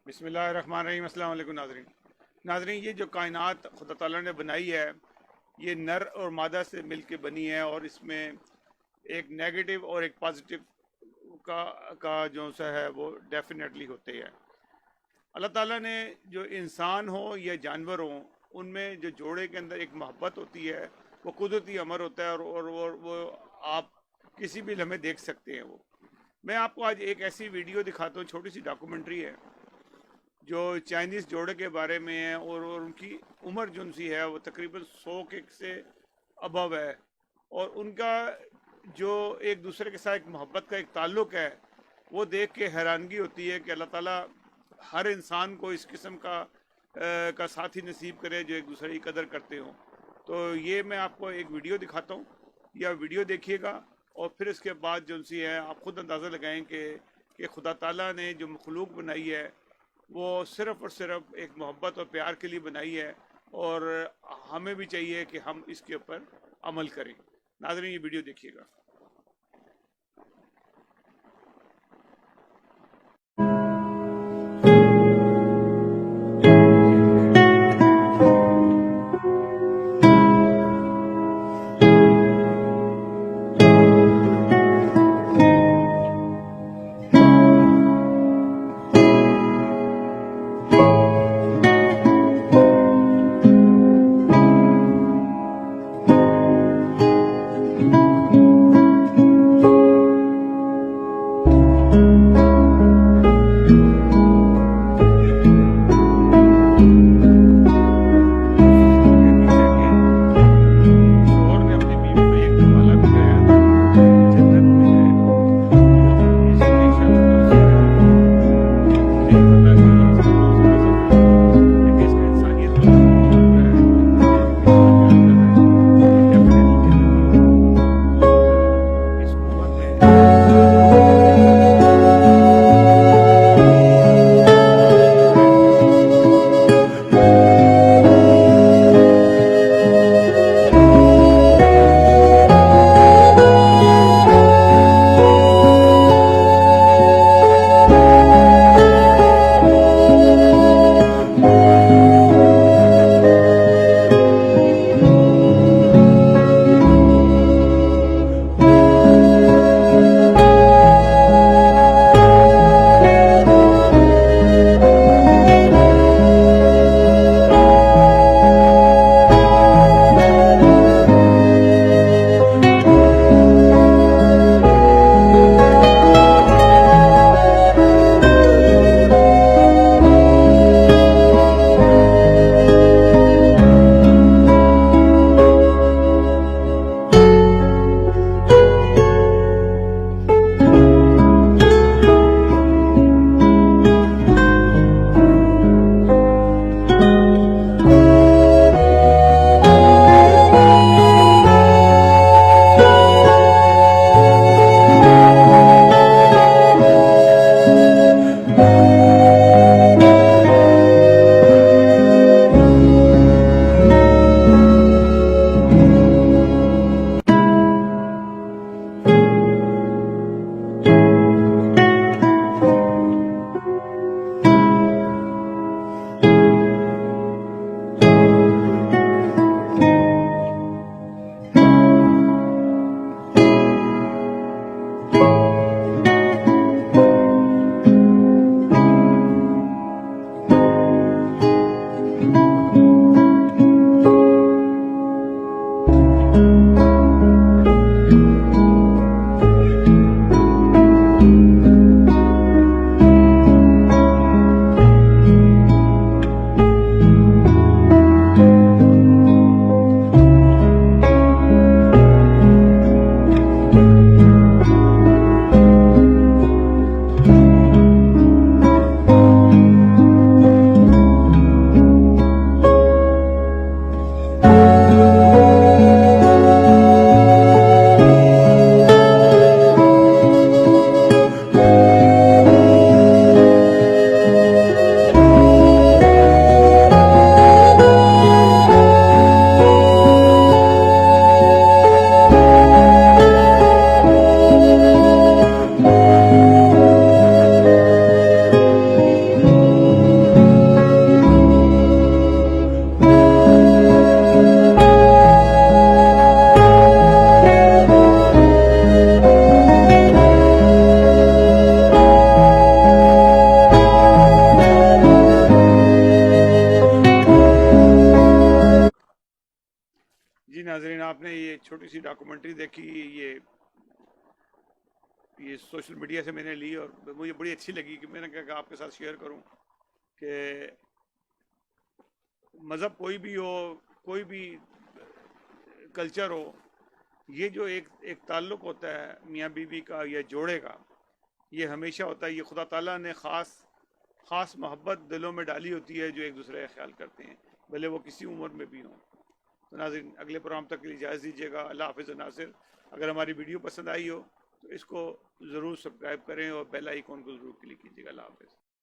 बिस्मिल्लाहिर्रहमानिर्रहीम। अस्सलाम वालेकुम नाज़रीन, ये जो कायनात खुदा ताला ने बनाई है ये नर और मादा से मिलके बनी है और इसमें एक नेगेटिव और एक पॉजिटिव का जो सा है वो डेफिनेटली होते हैं। अल्लाह ताला ने जो इंसान हो या जानवर हो उनमें जो जोड़े के अंदर एक मोहब्बत होती है वो कुदरती अमर होता है और वो आप किसी भी लम्हे देख सकते हैं। वो मैं आपको आज एक ऐसी वीडियो दिखाता हूँ, छोटी सी डॉक्यूमेंट्री है जो चाइनीज़ जोड़े के बारे में है और उनकी उम्र जो सी है वो तकरीबन 100 के से अबव है और उनका जो एक दूसरे के साथ एक मोहब्बत का एक ताल्लुक़ है वो देख के हैरानगी होती है कि अल्लाह ताला हर इंसान को इस किस्म का साथी नसीब करे जो एक दूसरे की कदर करते हों। तो ये मैं आपको एक वीडियो दिखाता हूँ, या वीडियो देखिएगा और फिर इसके बाद जो सी है आप ख़ुद अंदाज़ा लगाएं कि खुदा ताला ने जो मखलूक बनाई है वो सिर्फ़ और सिर्फ एक मोहब्बत और प्यार के लिए बनाई है और हमें भी चाहिए कि हम इसके ऊपर अमल करें। नाज़रीन, ये वीडियो देखिएगा। शोहर ने अपनी बीवी को एक हवाला भी दिया था, जन्नत में है इस नेशन मुझे पता कि इसका लेकिन इसका इंसानियत का है डेफिनेटली इस उम्र में ایک چھوٹی سی ڈاکومنٹری دیکھی، یہ سوشل میڈیا سے میں نے لی اور مجھے بڑی اچھی لگی کہ میں نے کہا کہ آپ کے ساتھ شیئر کروں کہ مذہب کوئی بھی ہو، کوئی بھی کلچر ہو، یہ جو ایک تعلق ہوتا ہے میاں بیوی کا یا جوڑے کا، یہ ہمیشہ ہوتا ہے. یہ خدا تعالیٰ نے خاص محبت دلوں میں ڈالی ہوتی ہے جو ایک دوسرے کا خیال کرتے ہیں، بھلے وہ کسی عمر میں بھی ہوں. تو ناظرین اگلے پروگرام تک کے لیے اجازت دیجیے گا. اللہ حافظ. ناصر اگر ہماری ویڈیو پسند آئی ہو تو اس کو ضرور سبسکرائب کریں اور بیل آئیکن کو ضرور کلک کیجیے گا. اللہ حافظ.